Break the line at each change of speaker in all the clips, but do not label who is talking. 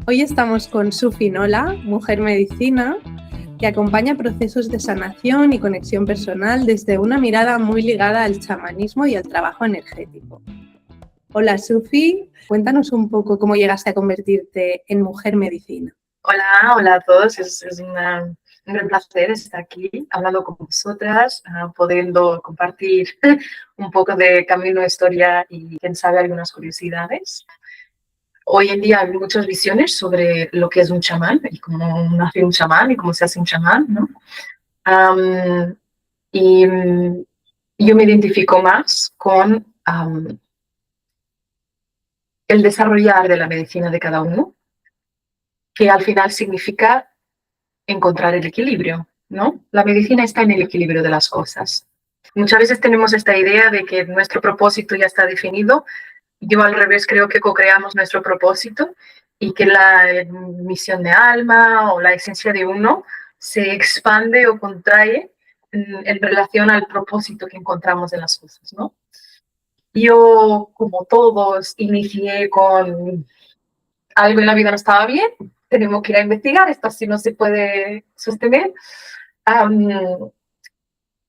Hoy estamos con Sufi Nola, mujer medicina, que acompaña procesos de sanación y conexión personal desde una mirada muy ligada al chamanismo y al trabajo energético. Hola Sufi, cuéntanos un poco cómo llegaste a convertirte en mujer medicina.
Hola a todos, es un gran placer estar aquí hablando con vosotras, pudiendo compartir un poco de camino, historia y quién sabe algunas curiosidades. Hoy en día hay muchas visiones sobre lo que es un chamán y cómo nace un chamán y cómo se hace un chamán, ¿no? Y yo me identifico más con el desarrollar de la medicina de cada uno, que al final significa encontrar el equilibrio, ¿no? La medicina está en el equilibrio de las cosas. Muchas veces tenemos esta idea de que nuestro propósito ya está definido. Yo al revés creo que co-creamos nuestro propósito y que la misión de alma o la esencia de uno se expande o contrae en relación al propósito que encontramos en las cosas, ¿no? Yo, como todos, inicié con algo en la vida no estaba bien, tenemos que ir a investigar, esto así no se puede sostener.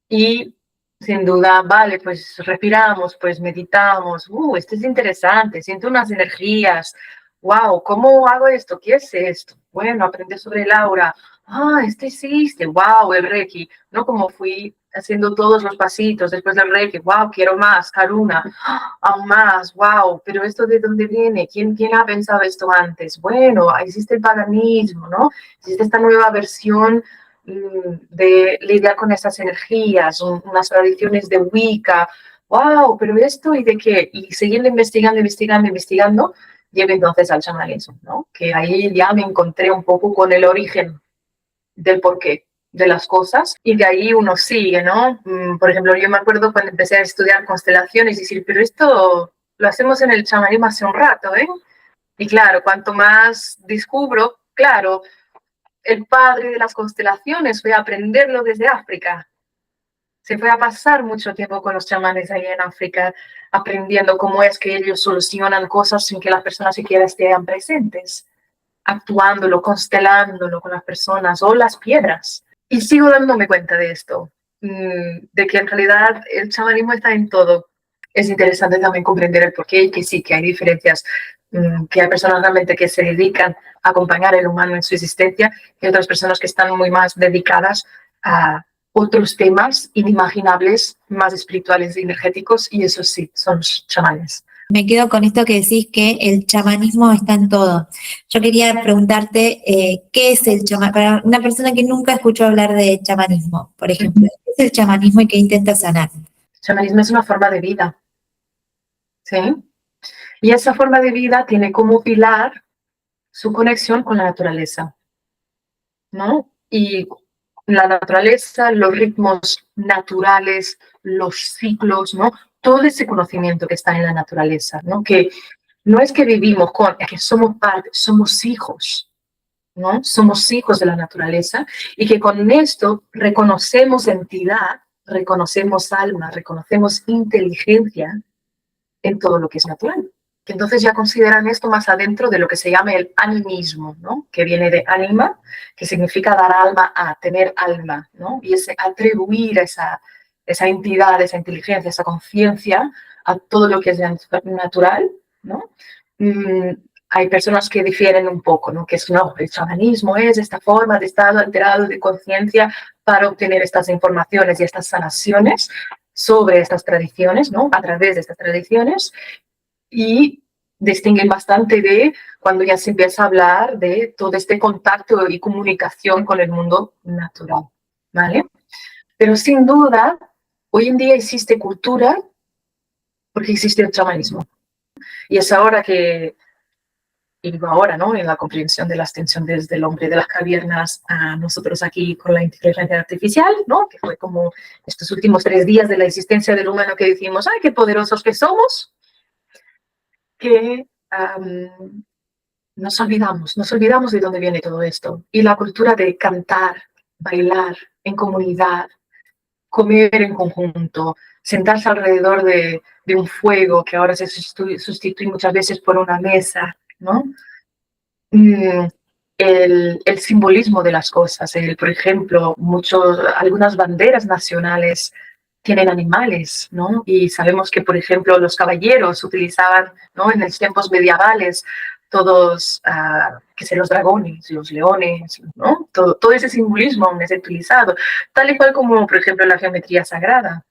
Y sin duda, vale, pues respiramos, pues meditamos, esto es interesante, siento unas energías, wow, ¿cómo hago esto? ¿Qué es esto? Bueno, aprender sobre el aura, este existe, wow, el Reiki, ¿no? Como fui haciendo todos los pasitos después del Reiki, wow, quiero más, Karuna, aún más, wow, pero ¿esto de dónde viene? ¿Quién ha pensado esto antes? Bueno, existe el paganismo, ¿no? Existe esta nueva versión de lidiar con esas energías, unas tradiciones de Wicca, wow, pero esto y de qué, y siguiendo investigando, llegué entonces al chamanismo, ¿no? Que ahí ya me encontré un poco con el origen del porqué de las cosas y de ahí uno sigue, ¿no? Por ejemplo, yo me acuerdo cuando empecé a estudiar constelaciones y decir, pero esto lo hacemos en el chamanismo hace un rato, ¿eh? Y claro, cuanto más descubro, claro, el padre de las constelaciones fue a aprenderlo desde África. Se fue a pasar mucho tiempo con los chamanes ahí en África, aprendiendo cómo es que ellos solucionan cosas sin que las personas siquiera estén presentes, actuándolo, constelándolo con las personas o las piedras. Y sigo dándome cuenta de esto, de que en realidad el chamanismo está en todo. Es interesante también comprender el porqué y que sí, que hay diferencias, que hay personas realmente que se dedican a acompañar al humano en su existencia y otras personas que están muy más dedicadas a otros temas inimaginables, más espirituales y energéticos, y eso sí, son chamanes.
Me quedo con esto que decís que el chamanismo está en todo. Yo quería preguntarte, ¿qué es el chamanismo? Para una persona que nunca escuchó hablar de chamanismo, por ejemplo, ¿qué es el chamanismo y qué intenta sanar?
El chamanismo es una forma de vida, ¿sí? Y esa forma de vida tiene como pilar su conexión con la naturaleza, ¿no? Y la naturaleza, los ritmos naturales, los ciclos, ¿no? Todo ese conocimiento que está en la naturaleza, ¿no? Que no es que vivimos con, es que somos parte, somos hijos, ¿no? Somos hijos de la naturaleza y que con esto reconocemos entidad, reconocemos alma, reconocemos inteligencia en todo lo que es natural. Que entonces ya consideran esto más adentro de lo que se llama el animismo, ¿no? Que viene de anima, que significa dar alma a, tener alma, ¿no? Y ese atribuir esa entidad, esa inteligencia, esa conciencia a todo lo que es natural, ¿no? Hay personas que difieren un poco, ¿no? Que es, no, el chamanismo es esta forma de estado alterado de conciencia para obtener estas informaciones y estas sanaciones sobre estas tradiciones, ¿no? A través de estas tradiciones, y distinguen bastante de cuando ya se empieza a hablar de todo este contacto y comunicación con el mundo natural, ¿vale? Pero sin duda, hoy en día existe cultura porque existe el chamanismo. Y es ahora que, y digo ahora, ¿no? En la comprensión de las tensiones del hombre de las cavernas a nosotros aquí con la inteligencia artificial, ¿no? Que fue como estos últimos 3 días de la existencia del humano que decimos, ¡ay, qué poderosos que somos! Que nos olvidamos de dónde viene todo esto. Y la cultura de cantar, bailar en comunidad, comer en conjunto, sentarse alrededor de un fuego que ahora se sustituye muchas veces por una mesa, ¿no? el simbolismo de las cosas. Por ejemplo, algunas banderas nacionales tienen animales, ¿no? Y sabemos que, por ejemplo, los caballeros utilizaban, ¿no?, en los tiempos medievales, todos, que sé, los dragones, los leones, ¿no? Todo ese simbolismo aún es utilizado, tal y cual como, por ejemplo, la geometría sagrada.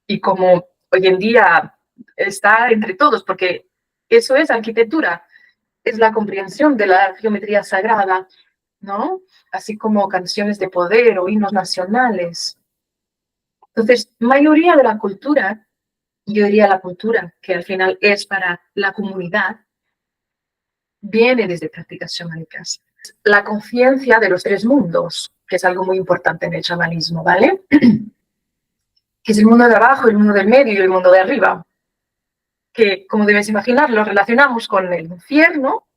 Y como hoy en día está entre todos, porque eso es arquitectura, es la comprensión de la geometría sagrada, ¿no? Así como canciones de poder o himnos nacionales. Entonces, mayoría de la cultura, yo diría la cultura, que al final es para la comunidad, viene desde prácticas chamánicas. La conciencia de los tres mundos, que es algo muy importante en el chamanismo, ¿vale? Que es el mundo de abajo, el mundo del medio y el mundo de arriba. Que, como debes imaginar, lo relacionamos con el infierno,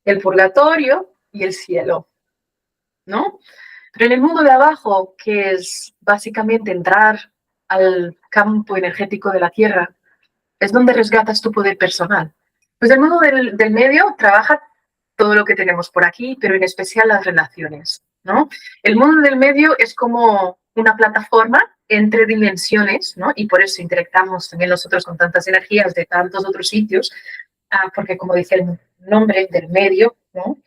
el purgatorio y el cielo, ¿no? Pero en el mundo de abajo, que es básicamente entrar al campo energético de la Tierra, es donde resgatas tu poder personal. Pues el mundo del medio trabaja todo lo que tenemos por aquí, pero en especial las relaciones, ¿no? El mundo del medio es como una plataforma entre dimensiones, ¿no? Y por eso interactuamos también nosotros con tantas energías de tantos otros sitios, porque como dice el nombre del medio, ¿no?,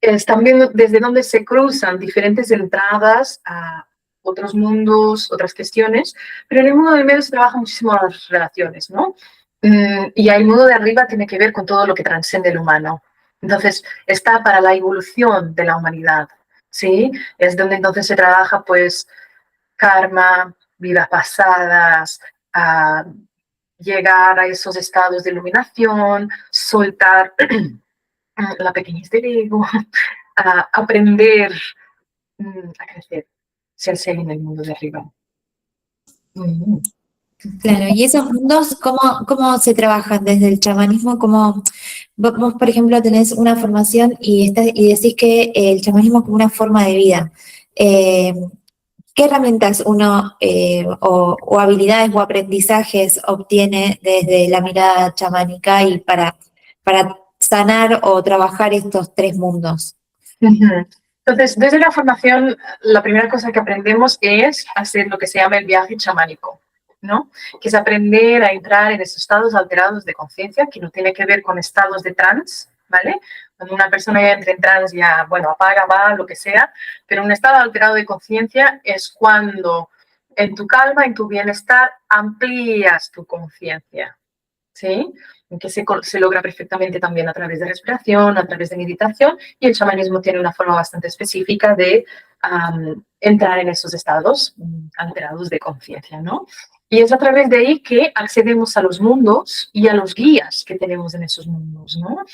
es también desde donde se cruzan diferentes entradas a otros mundos, otras cuestiones, pero en el mundo del medio se trabaja muchísimo las relaciones, ¿no? Y el mundo de arriba tiene que ver con todo lo que trasciende el humano. Entonces, está para la evolución de la humanidad, ¿sí? Es donde entonces se trabaja, pues, karma, vidas pasadas, llegar a esos estados de iluminación, soltar la pequeñez del ego, aprender a crecer, ser en el mundo de arriba.
Claro, y esos mundos, ¿cómo se trabajan desde el chamanismo? ¿Cómo vos, por ejemplo, tenés una formación y decís que el chamanismo es como una forma de vida? ¿Qué herramientas uno o habilidades o aprendizajes obtiene desde la mirada chamánica y para sanar o trabajar estos tres mundos?
Entonces, desde la formación, la primera cosa que aprendemos es hacer lo que se llama el viaje chamánico, ¿no? Que es aprender a entrar en esos estados alterados de conciencia, que no tiene que ver con estados de trance, ¿vale? Cuando una persona ya entra en trance, ya, bueno, apaga, va, lo que sea, pero un estado alterado de conciencia es cuando en tu calma, en tu bienestar, amplías tu conciencia, ¿sí? Que se logra perfectamente también a través de respiración, a través de meditación, y el chamanismo tiene una forma bastante específica de entrar en esos estados alterados de conciencia, ¿no? Y es a través de ahí que accedemos a los mundos y a los guías que tenemos en esos mundos, ¿no?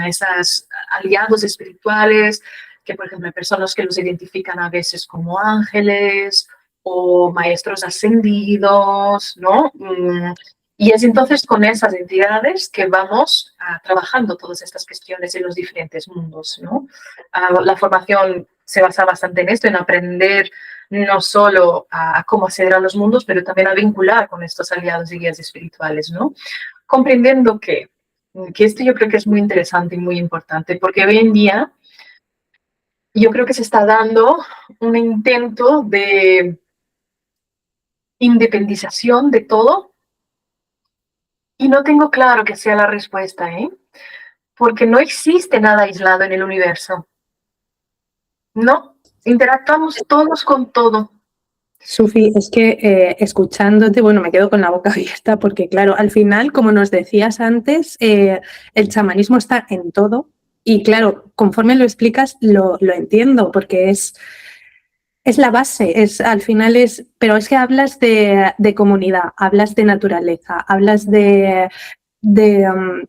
A esos aliados espirituales, que por ejemplo hay personas que los identifican a veces como ángeles o maestros ascendidos, ¿no? Y es entonces con esas entidades que vamos trabajando todas estas cuestiones en los diferentes mundos, ¿no? La formación se basa bastante en esto, en aprender no solo a cómo acceder a los mundos, pero también a vincular con estos aliados y guías espirituales, ¿no? Comprendiendo que esto yo creo que es muy interesante y muy importante, porque hoy en día yo creo que se está dando un intento de independización de todo. Y no tengo claro que sea la respuesta, ¿eh? Porque no existe nada aislado en el universo. No, interactuamos todos con todo.
Sufi, es que escuchándote, bueno, me quedo con la boca abierta porque, claro, al final, como nos decías antes, el chamanismo está en todo y, claro, conforme lo explicas, lo entiendo porque es la base, al final pero es que hablas de comunidad, hablas de naturaleza, hablas de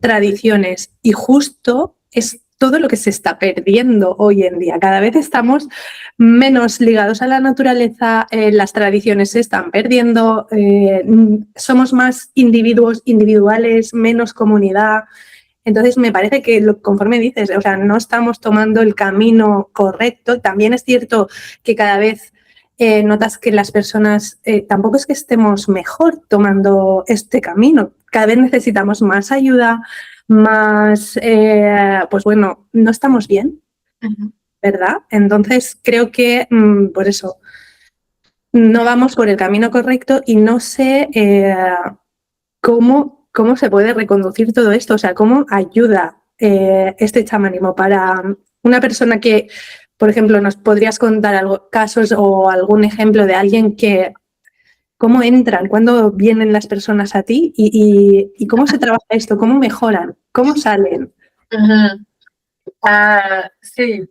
tradiciones y justo es todo lo que se está perdiendo hoy en día. Cada vez estamos menos ligados a la naturaleza, las tradiciones se están perdiendo, somos más individuos individuales, menos comunidad. Entonces me parece que conforme dices, o sea, no estamos tomando el camino correcto. También es cierto que cada vez notas que las personas tampoco es que estemos mejor tomando este camino. Cada vez necesitamos más ayuda, más, pues bueno, no estamos bien, ¿verdad? Entonces creo que, por eso, no vamos por el camino correcto y no sé cómo se puede reconducir todo esto, o sea, cómo ayuda este chamanismo para una persona que, por ejemplo, nos podrías contar casos o algún ejemplo de alguien que, cómo entran, cuándo vienen las personas a ti y cómo se trabaja esto, cómo mejoran, cómo salen.
Sí,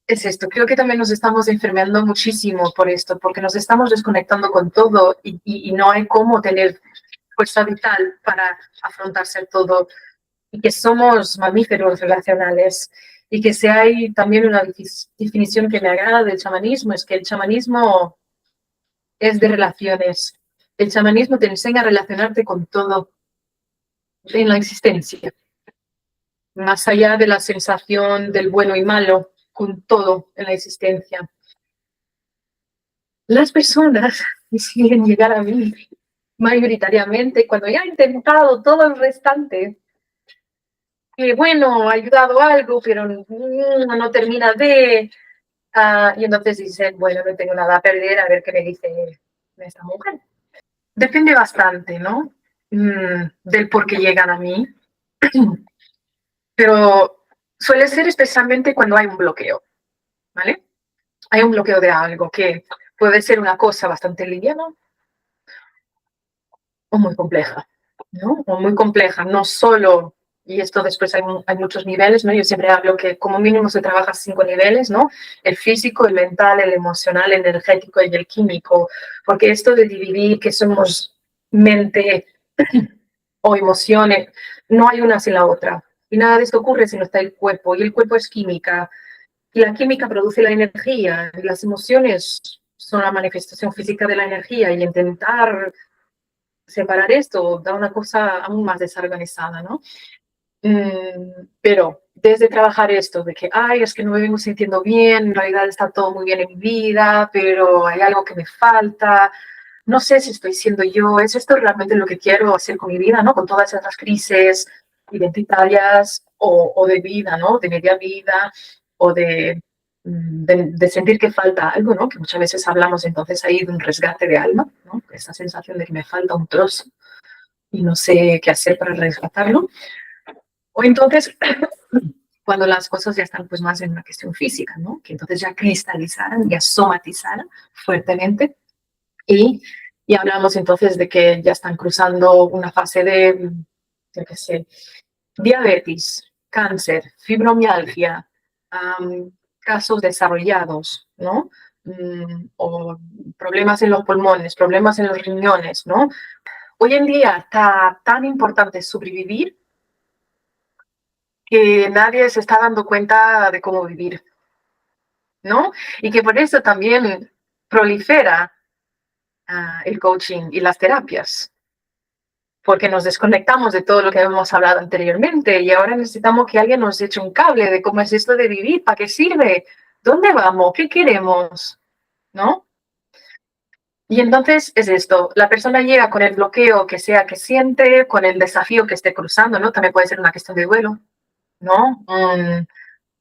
es esto. Creo que también nos estamos enfermando muchísimo por esto, porque nos estamos desconectando con todo y no hay cómo tener fuerza vital para afrontarse todo. Y que somos mamíferos relacionales. Y que si hay también una definición que me agrada del chamanismo, es que el chamanismo es de relaciones. El chamanismo te enseña a relacionarte con todo en la existencia, más allá de la sensación del bueno y malo, con todo en la existencia. Las personas deciden llegar a mí mayoritariamente cuando ya he intentado todo el restante, que bueno, ha ayudado algo, pero no termina de... y entonces dicen, bueno, no tengo nada a perder, a ver qué me dice esta mujer. Depende bastante, ¿no? Del por qué llegan a mí. Pero suele ser especialmente cuando hay un bloqueo, ¿vale? Hay un bloqueo de algo que puede ser una cosa bastante liviana o muy compleja, ¿no? O muy compleja, no solo, y esto después hay muchos niveles, ¿no? Yo siempre hablo que como mínimo se trabaja 5 niveles, ¿no? El físico, el mental, el emocional, el energético y el químico, porque esto de dividir que somos mente o emociones, no hay una sin la otra. Y nada de esto ocurre si no está el cuerpo, y el cuerpo es química, y la química produce la energía, y las emociones son la manifestación física de la energía, y intentar separar esto da una cosa aún más desorganizada, ¿no? Pero desde trabajar esto de que, ay, es que no me vengo sintiendo bien, en realidad está todo muy bien en mi vida, pero hay algo que me falta, no sé si estoy siendo yo, ¿es esto realmente lo que quiero hacer con mi vida, ¿no? Con todas esas crisis identitarias o de vida, ¿no? De media vida o de sentir que falta algo, ¿no? Que muchas veces hablamos entonces ahí de un resgate de alma, ¿no? Esa sensación de que me falta un trozo y no sé qué hacer para resgatarlo. O entonces, cuando las cosas ya están pues más en una cuestión física, ¿no? Que entonces ya cristalizaran, ya somatizaran fuertemente y hablamos entonces de que ya están cruzando una fase de, yo qué sé, diabetes, cáncer, fibromialgia, casos desarrollados, ¿no? O problemas en los pulmones, problemas en los riñones, ¿no? Hoy en día está tan importante sobrevivir que nadie se está dando cuenta de cómo vivir, ¿no? Y que por eso también prolifera el coaching y las terapias, porque nos desconectamos de todo lo que hemos hablado anteriormente y ahora necesitamos que alguien nos eche un cable de cómo es esto de vivir, para qué sirve, dónde vamos, qué queremos, ¿no? Y entonces es esto, la persona llega con el bloqueo que sea que siente, con el desafío que esté cruzando, ¿no? También puede ser una cuestión de duelo, ¿no?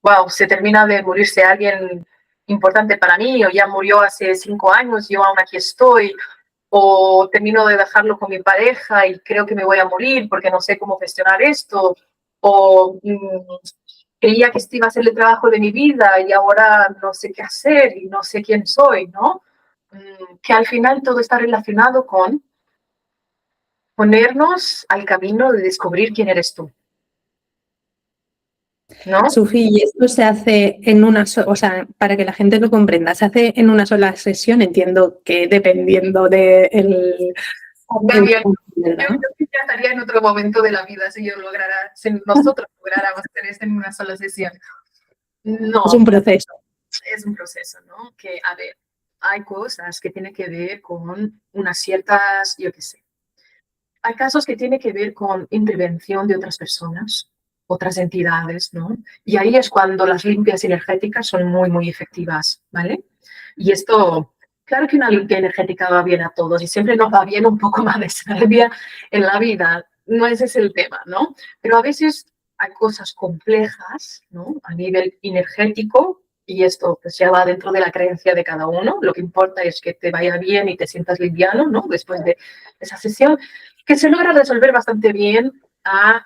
Wow, se termina de morirse alguien importante para mí, o ya murió hace 5 años, yo aún aquí estoy, o termino de dejarlo con mi pareja y creo que me voy a morir porque no sé cómo gestionar esto, o creía que este iba a ser el trabajo de mi vida y ahora no sé qué hacer y no sé quién soy, ¿no? Que al final todo está relacionado con ponernos al camino de descubrir quién eres tú, ¿no?
Sufi, y esto se hace en una o sea, para que la gente lo comprenda, se hace en una sola sesión, entiendo que dependiendo de
También, yo ya estaría en otro momento de la vida si nosotros lográramos hacer esto en una sola sesión. No.
Es un proceso.
Es un proceso, ¿no? Que, a ver, hay cosas que tienen que ver con unas ciertas, yo qué sé. Hay casos que tienen que ver con intervención de otras personas, otras entidades, ¿no? Y ahí es cuando las limpias energéticas son muy, muy efectivas, ¿vale? Y esto, claro que una limpia energética va bien a todos y siempre nos va bien un poco más de salvia en la vida. no ese es el tema, ¿no? Pero a veces hay cosas complejas, ¿no? A nivel energético, y esto pues ya va dentro de la creencia de cada uno. Lo que importa es que te vaya bien y te sientas liviano, ¿no? Después de esa sesión, que se logra resolver bastante bien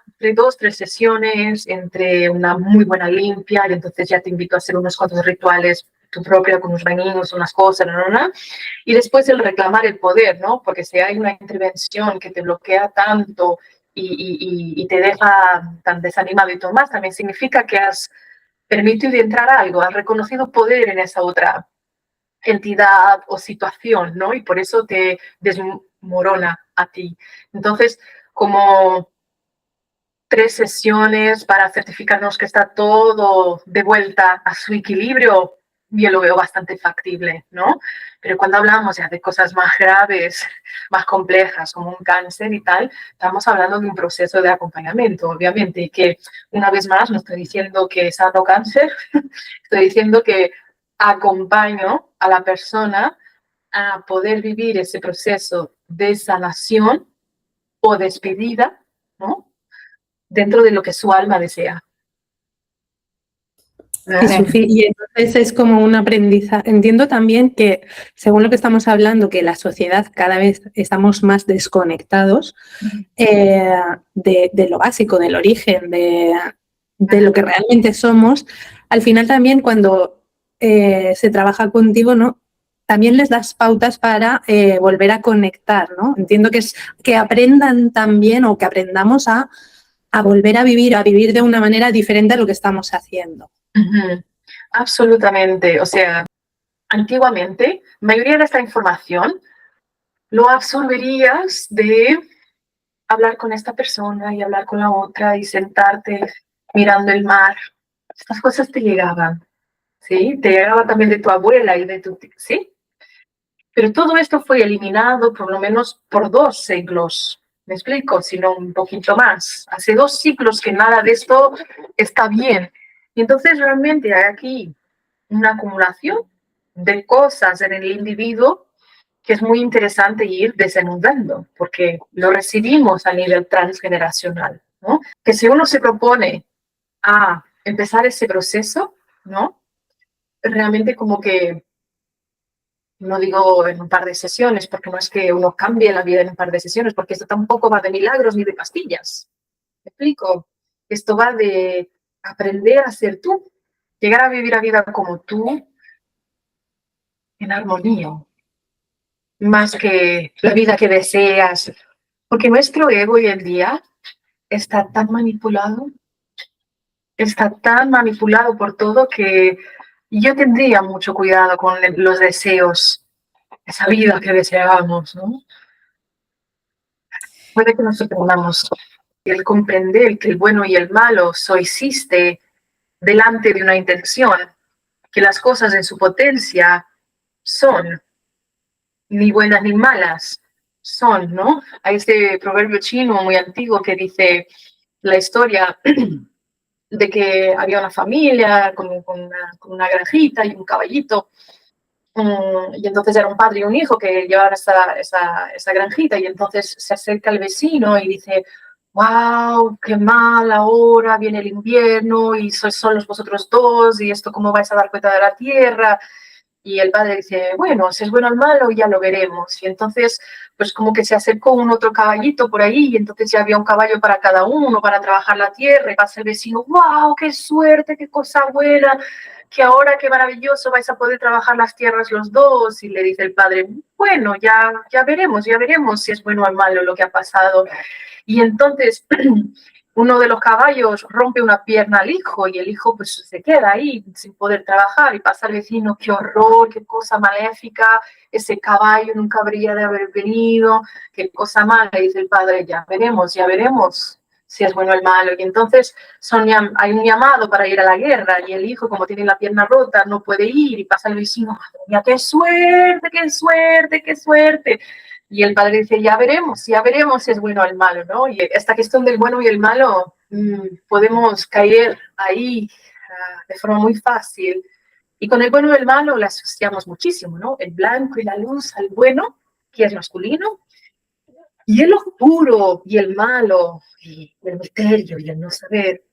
entre 2-3 sesiones, entre una muy buena limpia, y entonces ya te invito a hacer unos cuantos rituales tú propia, con unos bañinos, unas cosas, y después el reclamar el poder, ¿no? Porque si hay una intervención que te bloquea tanto y te deja tan desanimado y todo más, también significa que has permitido entrar algo, has reconocido poder en esa otra entidad o situación, ¿no? Y por eso te desmorona a ti. Entonces, como 3 sesiones para certificarnos que está todo de vuelta a su equilibrio, yo lo veo bastante factible, ¿no? Pero cuando hablamos ya de cosas más graves, más complejas, como un cáncer y tal, estamos hablando de un proceso de acompañamiento, obviamente, y que una vez más no estoy diciendo que sano cáncer, estoy diciendo que acompaño a la persona a poder vivir ese proceso de sanación o despedida, ¿no? Dentro de lo que su alma desea.
Y entonces es como un aprendizaje. Entiendo también que, según lo que estamos hablando, que la sociedad cada vez estamos más desconectados de lo básico, del origen, de lo que realmente somos. Al final también cuando se trabaja contigo, ¿no? También les das pautas para volver a conectar, ¿no? Entiendo que es que aprendan también o que aprendamos a volver a vivir de una manera diferente a lo que estamos haciendo.
Absolutamente. O sea, antiguamente, la mayoría de esta información lo absorberías de hablar con esta persona y hablar con la otra y sentarte mirando el mar. Estas cosas te llegaban, ¿sí? Te llegaba también de tu abuela y de tu... ¿sí? Pero todo esto fue eliminado por lo menos por 2 siglos. ¿Me explico? Sino un poquito más. Hace 2 siglos que nada de esto está bien. Y entonces realmente hay aquí una acumulación de cosas en el individuo que es muy interesante ir desenudando, porque lo recibimos a nivel transgeneracional, ¿no? Que si uno se propone a empezar ese proceso, ¿no? Realmente como que, no digo en un par de sesiones, porque no es que uno cambie la vida en un par de sesiones, porque esto tampoco va de milagros ni de pastillas. ¿Me explico? Esto va de aprender a ser tú, llegar a vivir la vida como tú, en armonía, más que la vida que deseas, porque nuestro ego hoy en día está tan manipulado por todo que yo tendría mucho cuidado con los deseos, esa vida que deseábamos, ¿no? Puede que nos sorprendamos. El comprender que el bueno y el malo existe delante de una intención, que las cosas en su potencia son ni buenas ni malas, son, ¿no? Hay este proverbio chino muy antiguo que dice la historia de que había una familia con una granjita y un caballito, y entonces era un padre y un hijo que llevaban esa granjita, y entonces se acerca el vecino y dice: wow, qué mal, ahora viene el invierno y sois solos vosotros dos, y esto cómo vais a dar cuenta de la tierra. Y el padre dice: bueno, si es bueno o malo ya lo veremos. Y entonces, pues como que se acercó un otro caballito por ahí, y entonces ya había un caballo para cada uno, para trabajar la tierra, y pasa el vecino: wow, qué suerte, qué cosa buena, que ahora qué maravilloso, vais a poder trabajar las tierras los dos. Y le dice el padre: bueno, ya veremos si es bueno o malo lo que ha pasado. Y entonces uno de los caballos rompe una pierna al hijo, y el hijo pues se queda ahí sin poder trabajar, y pasa el vecino: qué horror, qué cosa maléfica, ese caballo nunca habría de haber venido, qué cosa mala. Y dice el padre: ya veremos si es bueno o el malo. Y entonces hay un llamado para ir a la guerra, y el hijo, como tiene la pierna rota, no puede ir, y pasa el vecino: madre mía, qué suerte, qué suerte, qué suerte. Y el padre dice: ya veremos si es bueno o el malo, ¿no? Y esta cuestión del bueno y el malo, podemos caer ahí de forma muy fácil. Y con el bueno y el malo lo asociamos muchísimo, ¿no? El blanco y la luz al bueno, que es masculino, Y el oscuro y el malo y el misterio y el no saber,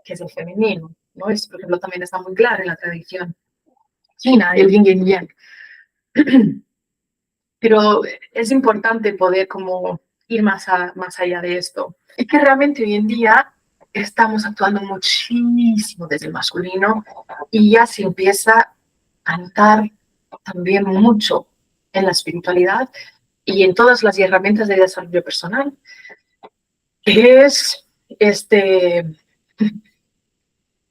que es el femenino, ¿no? Esto, por ejemplo, también está muy claro en la tradición china, el yin y el yang. Pero es importante poder como ir más allá de esto. Y que realmente hoy en día estamos actuando muchísimo desde el masculino y ya se empieza a notar también mucho en la espiritualidad y en todas las herramientas de desarrollo personal, que es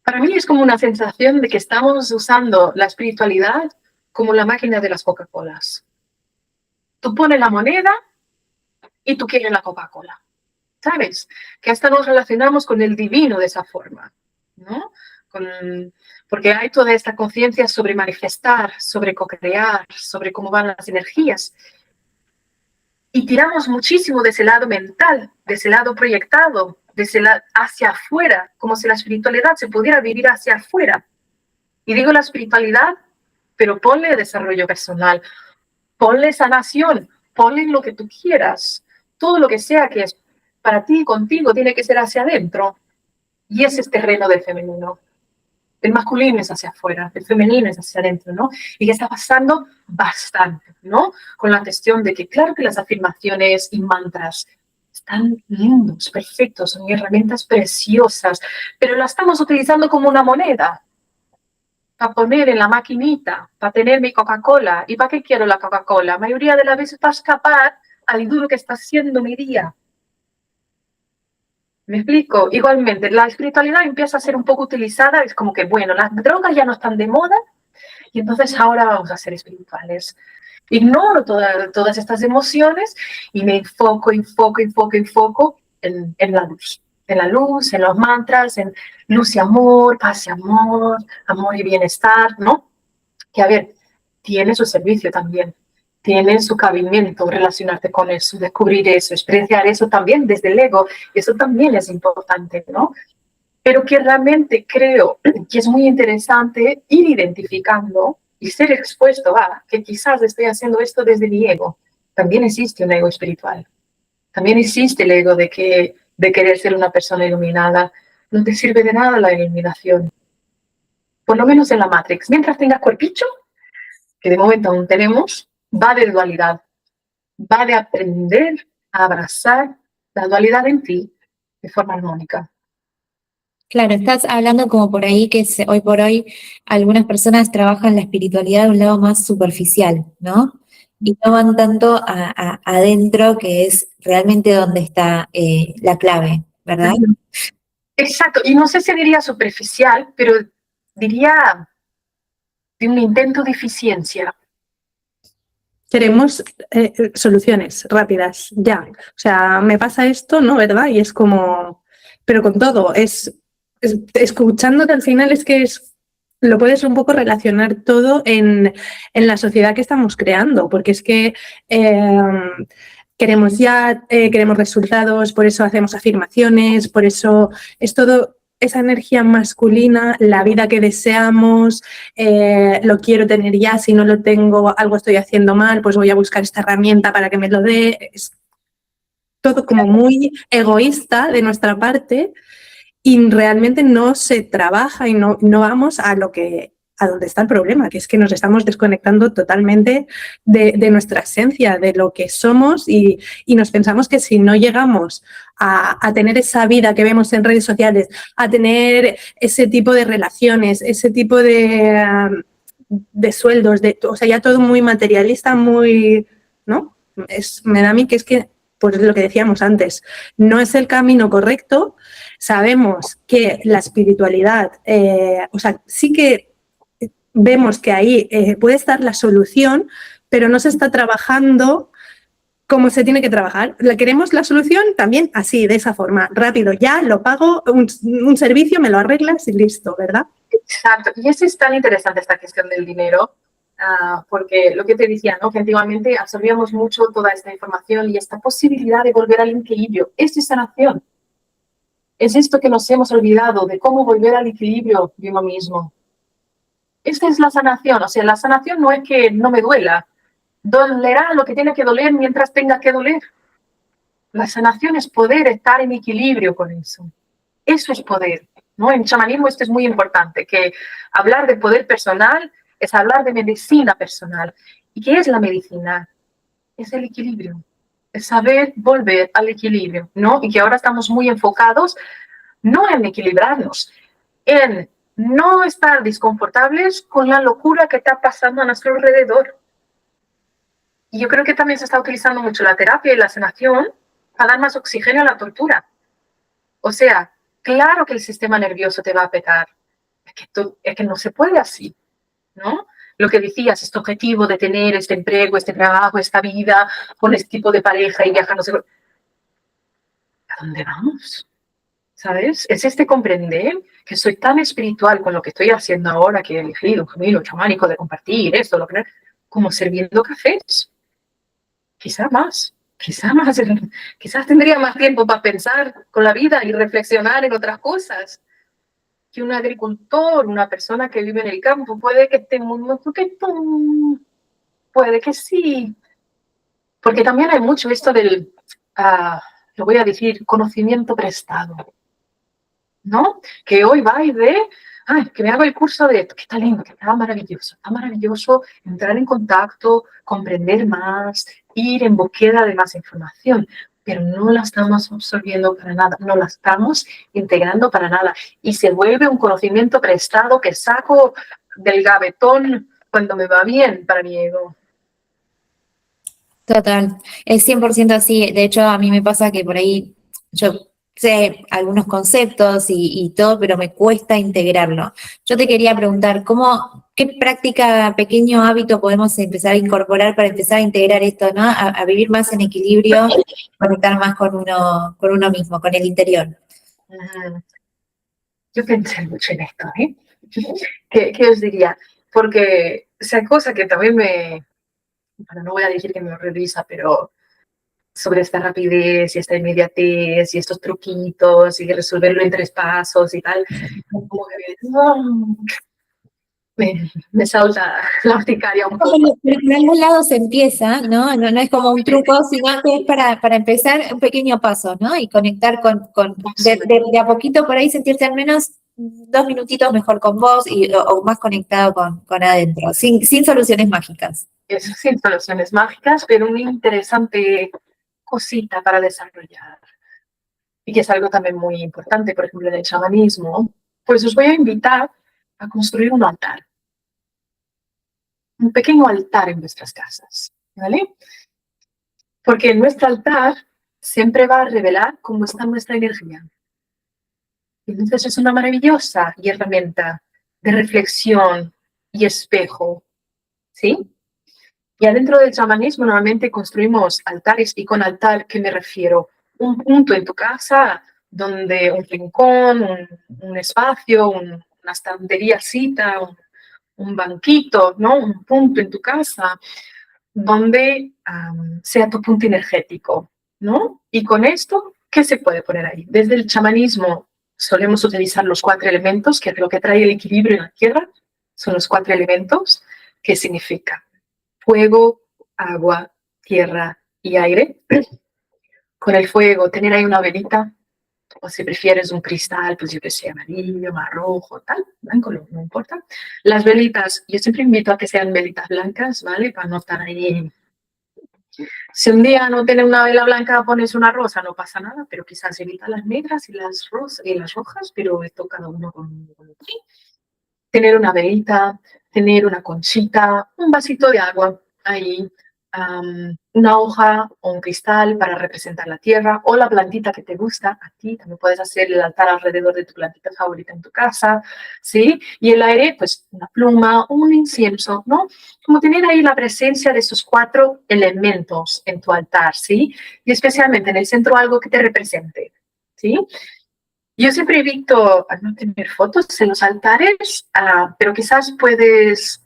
para mí es como una sensación de que estamos usando la espiritualidad como la máquina de las Coca-Colas. Tú pones la moneda y tú quieres la Coca-Cola, ¿sabes? Que hasta nos relacionamos con el divino de esa forma, ¿no? Porque hay toda esta conciencia sobre manifestar, sobre co-crear, sobre cómo van las energías. Y tiramos muchísimo de ese lado mental, de ese lado proyectado, de ese lado hacia afuera, como si la espiritualidad se pudiera vivir hacia afuera. Y digo la espiritualidad, pero ponle desarrollo personal, ponle sanación, ponle lo que tú quieras. Todo lo que sea que es para ti, contigo, tiene que ser hacia adentro. Y ese es terreno del femenino. El masculino es hacia afuera, el femenino es hacia adentro, ¿no? Y que está pasando bastante, ¿no? Con la cuestión de que, claro que las afirmaciones y mantras están lindos, perfectos, son herramientas preciosas, pero las estamos utilizando como una moneda para poner en la maquinita, para tener mi Coca-Cola. ¿Y para qué quiero la Coca-Cola? La mayoría de las veces para escapar al duro que está haciendo mi día. ¿Me explico? Igualmente, la espiritualidad empieza a ser un poco utilizada, es como que, bueno, las drogas ya no están de moda y entonces ahora vamos a ser espirituales. Ignoro todas estas emociones y me enfoco en la luz, en los mantras, en luz y amor, paz y amor, amor y bienestar, ¿no? Que a ver, tiene su servicio también, tiene su cabimiento relacionarte con eso, descubrir eso, experienciar eso también desde el ego, y eso también es importante, ¿no? Pero que realmente creo que es muy interesante ir identificando y ser expuesto a que quizás estoy haciendo esto desde mi ego. También existe un ego espiritual, también existe el ego de querer ser una persona iluminada. No te sirve de nada la iluminación, por lo menos en la Matrix. Mientras tengas cuerpicho, que de momento aún tenemos, va de dualidad, va de aprender a abrazar la dualidad en ti de forma armónica.
Claro, estás hablando como por ahí que hoy por hoy algunas personas trabajan la espiritualidad de un lado más superficial, ¿no? Y no van tanto adentro, que es realmente donde está la clave, ¿verdad?
Exacto, y no sé si diría superficial, pero diría de un intento de eficiencia.
Queremos soluciones rápidas, ya. O sea, me pasa esto, ¿no? ¿Verdad? Y es como, pero con todo, escuchándote al final es que lo puedes un poco relacionar todo en la sociedad que estamos creando, porque es que queremos queremos resultados, por eso hacemos afirmaciones, por eso es todo esa energía masculina, la vida que deseamos, lo quiero tener ya, si no lo tengo, algo estoy haciendo mal, pues voy a buscar esta herramienta para que me lo dé. Es todo como muy egoísta de nuestra parte y realmente no se trabaja y no vamos a donde está el problema, que es que nos estamos desconectando totalmente de nuestra esencia, de lo que somos y nos pensamos que si no llegamos a tener esa vida que vemos en redes sociales, a tener ese tipo de relaciones, ese tipo de sueldos, o sea, ya todo muy materialista, muy, ¿no? Me da a mí que es que, pues lo que decíamos antes, no es el camino correcto. Sabemos que la espiritualidad, o sea, sí que vemos que ahí puede estar la solución, pero no se está trabajando como se tiene que trabajar. ¿Queremos la solución? También así, de esa forma, rápido, ya lo pago, un servicio, me lo arreglas y listo, ¿verdad?
Exacto, y es tan interesante esta cuestión del dinero, porque lo que te decía, ¿no? Que antiguamente absorbíamos mucho toda esta información y esta posibilidad de volver al equilibrio. Esto es sanación. Es esto que nos hemos olvidado de cómo volver al equilibrio de uno mismo. Esta es la sanación, o sea, la sanación no es que no me duela, dolerá lo que tiene que doler mientras tenga que doler. La sanación es poder estar en equilibrio con eso. Eso es poder, ¿no? En chamanismo esto es muy importante, que hablar de poder personal es hablar de medicina personal. ¿Y qué es la medicina? Es el equilibrio, es saber volver al equilibrio, ¿no? Y que ahora estamos muy enfocados no en equilibrarnos, en no estar desconfortables con la locura que está pasando a nuestro alrededor. Y yo creo que también se está utilizando mucho la terapia y la sanación para dar más oxígeno a la tortura. O sea, claro que el sistema nervioso te va a petar. Es que no se puede así, ¿no? Lo que decías, este objetivo de tener este empleo, este trabajo, esta vida, con este tipo de pareja y viajar, no sé. ¿A dónde vamos? ¿Sabes? Es este comprender que soy tan espiritual con lo que estoy haciendo ahora, que he elegido un camino chamánico de compartir esto, lo que como sirviendo cafés. Quizás más, quizás tendría más tiempo para pensar con la vida y reflexionar en otras cosas. Que un agricultor, una persona que vive en el campo, puede que esté muy puede que sí. Porque también hay mucho esto del, lo voy a decir, conocimiento prestado, ¿no? Que hoy va y ve, que me hago el curso de esto, que está lindo, que está maravilloso entrar en contacto, comprender más, ir en búsqueda de más información, pero no la estamos absorbiendo para nada, no la estamos integrando para nada y se vuelve un conocimiento prestado que saco del gavetón cuando me va bien para mi ego.
Total, es 100% así. De hecho, a mí me pasa que por ahí yo sé algunos conceptos y todo, pero me cuesta integrarlo. Yo te quería preguntar, qué práctica, pequeño hábito podemos empezar a incorporar para empezar a integrar esto, ¿no? A vivir más en equilibrio, conectar más con uno mismo, con el interior.
Yo pensé mucho en esto, ¿eh? ¿Qué os diría? Porque esa cosa que también bueno, no voy a decir que me horroriza, pero sobre esta rapidez y esta inmediatez y estos truquitos y resolverlo en 3 pasos y tal, como que me salta la urticaria un poco.
Pero en algún lado se empieza, ¿no? No es como un truco, sino que es para empezar un pequeño paso, ¿no? Y conectar de a poquito por ahí sentirte al menos 2 minutitos mejor con vos o más conectado con adentro, sin soluciones mágicas.
Eso sin soluciones mágicas, pero una interesante cosita para desarrollar. Y que es algo también muy importante, por ejemplo, en el chamanismo, pues os voy a invitar a construir un altar. Un pequeño altar en vuestras casas, ¿vale? Porque en nuestro altar siempre va a revelar cómo está nuestra energía. Entonces es una maravillosa herramienta de reflexión y espejo, ¿sí? Y adentro del chamanismo normalmente construimos altares, y con altar, ¿qué me refiero? Un punto en tu casa donde un rincón, un espacio, una estanteríacita, un banquito, ¿no? Un punto en tu casa donde sea tu punto energético, ¿no? Y con esto, ¿qué se puede poner ahí? Desde el chamanismo solemos utilizar los 4 elementos, que es lo que trae el equilibrio en la tierra, son los 4 elementos, que significa fuego, agua, tierra y aire. Con el fuego, tener ahí una velita, o si prefieres un cristal, pues yo que sé, amarillo, más rojo, tal, blanco, no importa. Las velitas, yo siempre invito a que sean velitas blancas, ¿vale? Para no estar ahí. Si un día no tienes una vela blanca, pones una rosa, no pasa nada, pero quizás evita las negras y las rojas, pero esto cada uno con tener una velita, tener una conchita, un vasito de agua ahí, una hoja o un cristal para representar la tierra o la plantita que te gusta a ti. También puedes hacer el altar alrededor de tu plantita favorita en tu casa, ¿sí? Y el aire, pues una pluma, un incienso, ¿no? Como tener ahí la presencia de esos 4 elementos en tu altar, ¿sí? Y especialmente en el centro algo que te represente, ¿sí? Yo siempre evito no tener fotos en los altares, pero quizás puedes,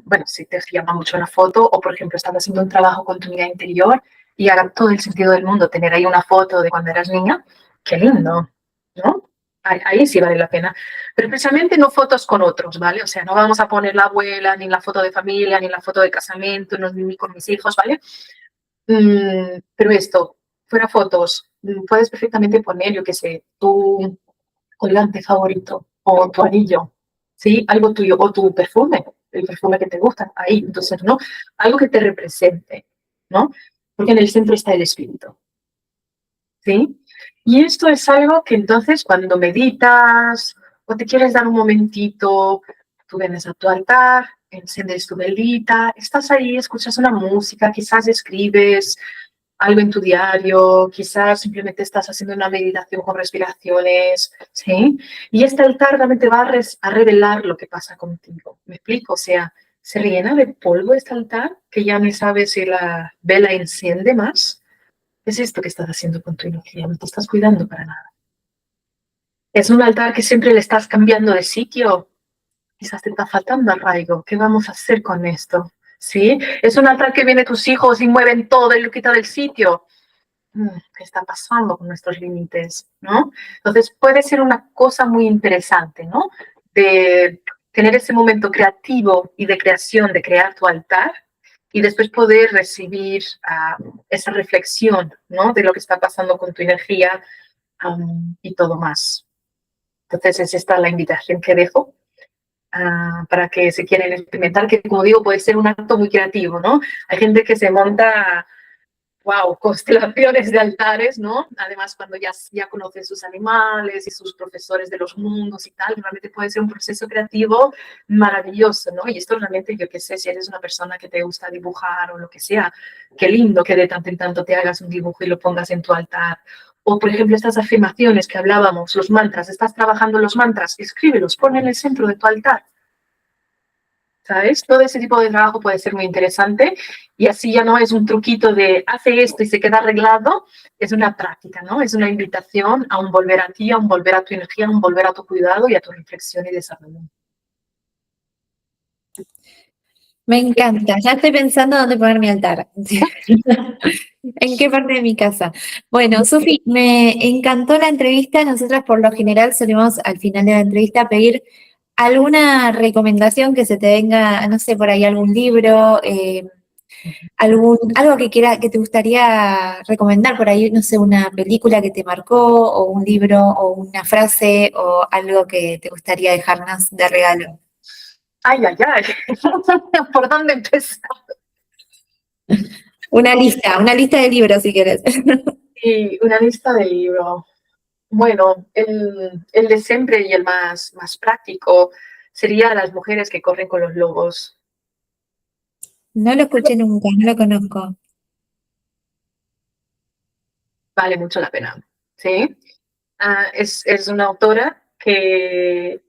bueno, si te llama mucho una foto o, por ejemplo, estás haciendo un trabajo con tu niña interior y haga todo el sentido del mundo tener ahí una foto de cuando eras niña, qué lindo, ¿no? Ahí sí vale la pena. Pero precisamente no fotos con otros, ¿vale? O sea, no vamos a poner la abuela, ni la foto de familia, ni la foto de casamiento, ni con mis hijos, ¿vale? Pero esto, fuera fotos, puedes perfectamente poner, yo qué sé, tu colgante favorito o tu anillo, ¿sí? Algo tuyo, o tu perfume, el perfume que te gusta, ahí. Entonces, ¿no? Algo que te represente, ¿no? Porque en el centro está el espíritu, ¿sí? Y esto es algo que entonces cuando meditas o te quieres dar un momentito, tú vienes a tu altar, enciendes tu velita, estás ahí, escuchas una música, quizás escribes algo en tu diario, quizás simplemente estás haciendo una meditación con respiraciones, ¿sí? Y este altar realmente va a revelar lo que pasa contigo. ¿Me explico? O sea, se rellena de polvo este altar, que ya ni sabes si la vela enciende más. Es esto que estás haciendo con tu energía, no te estás cuidando para nada. Es un altar que siempre le estás cambiando de sitio. Quizás te está faltando arraigo. ¿Qué vamos a hacer con esto? ¿Sí? Es un altar que vienen tus hijos y mueven todo y lo quitan del sitio. ¿Qué está pasando con nuestros límites? ¿No? Entonces puede ser una cosa muy interesante, ¿no? De tener ese momento creativo y de creación, de crear tu altar y después poder recibir esa reflexión, ¿no? De lo que está pasando con tu energía y todo más. Entonces es esta la invitación que dejo para que se quieran experimentar, que como digo puede ser un acto muy creativo, ¿no? Hay gente que se monta constelaciones de altares, ¿no? Además, cuando ya conocen sus animales y sus profesores de los mundos y tal, realmente puede ser un proceso creativo maravilloso, ¿no? Y esto realmente, yo qué sé, si eres una persona que te gusta dibujar o lo que sea, qué lindo que de tanto en tanto te hagas un dibujo y lo pongas en tu altar. O, por ejemplo, estas afirmaciones que hablábamos, los mantras, estás trabajando los mantras, escríbelos, pon en el centro de tu altar. ¿Sabes? Todo ese tipo de trabajo puede ser muy interesante y así ya no es un truquito de hace esto y se queda arreglado, es una práctica, ¿no? Es una invitación a un volver a ti, a un volver a tu energía, a un volver a tu cuidado y a tu reflexión y desarrollo.
Me encanta, ya estoy pensando dónde poner mi altar. ¿En qué parte de mi casa? Bueno, Sofi, me encantó la entrevista. Nosotras por lo general solemos al final de la entrevista pedir alguna recomendación que se te venga, no sé, por ahí algún libro, algo que te gustaría recomendar por ahí, no sé, una película que te marcó, o un libro, o una frase, o algo que te gustaría dejarnos de regalo.
Ay, ay, ay. ¿Por dónde empezar?
Una lista de libros si quieres.
Y una lista de libros. Bueno, el de siempre y el más práctico sería Las mujeres que corren con los lobos.
No lo escuché nunca, no lo conozco.
Vale mucho la pena, ¿sí? Es una autora que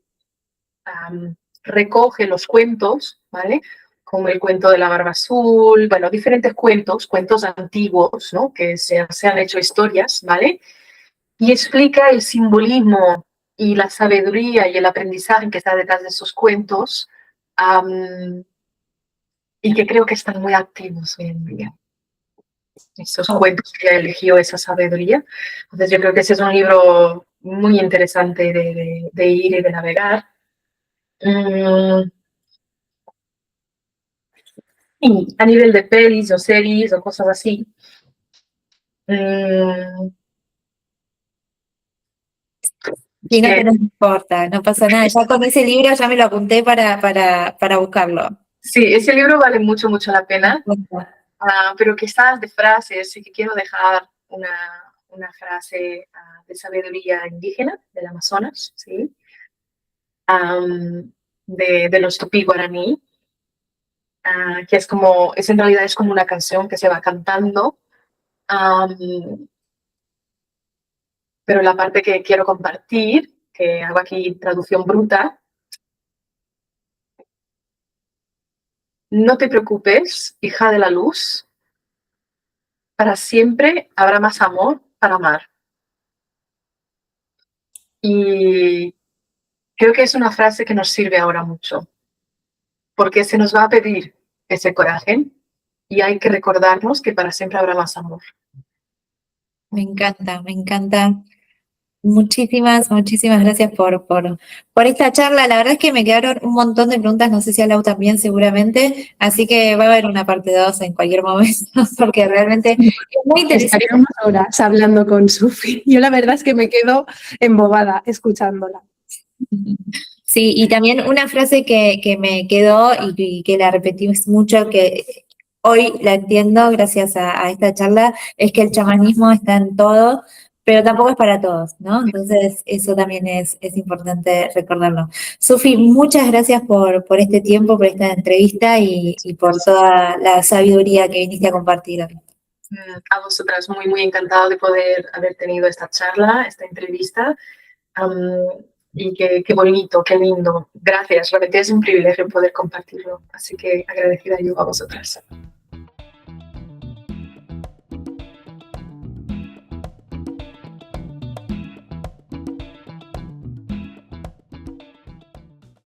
recoge los cuentos, ¿vale? Como el cuento de la barba azul, bueno, diferentes cuentos antiguos, ¿no? Que se han hecho historias, ¿vale? Y explica el simbolismo y la sabiduría y el aprendizaje que está detrás de esos cuentos y que creo que están muy activos hoy en día. Esos cuentos que eligió esa sabiduría. Entonces yo creo que ese es un libro muy interesante de ir y de navegar. Y a nivel de pelis o series o cosas así.
Si no, no importa, no pasa nada. Ya con ese libro ya me lo apunté para buscarlo.
Sí, ese libro vale mucho, mucho la pena. Pero quizás de frases, sí que quiero dejar una frase de sabiduría indígena del Amazonas, ¿sí? De los tupí guaraní, que en realidad es como una canción que se va cantando, pero la parte que quiero compartir, que hago aquí traducción bruta: no te preocupes, hija de la luz, para siempre habrá más amor para amar. Y creo que es una frase que nos sirve ahora mucho, porque se nos va a pedir ese coraje y hay que recordarnos que para siempre habrá más amor.
Me encanta, me encanta. muchísimas gracias por esta charla. La verdad es que me quedaron un montón de preguntas, no sé si a Lau también seguramente, así que va a haber una parte 2 en cualquier momento, porque realmente es muy interesante.
Estaríamos horas hablando con Sufi. Yo la verdad es que me quedo embobada escuchándola.
Sí, y también una frase que me quedó y que la repetimos mucho, que hoy la entiendo gracias a esta charla, es que el chamanismo está en todo, pero tampoco es para todos, ¿no? Entonces, eso también es importante recordarlo. Sufi, muchas gracias por este tiempo, por esta entrevista y por toda la sabiduría que viniste a compartir hoy.
A vosotras, muy, muy encantado de poder haber tenido esta charla, esta entrevista. Y qué bonito, qué lindo. Gracias, realmente es un privilegio poder compartirlo. Así que agradecida yo a vosotras.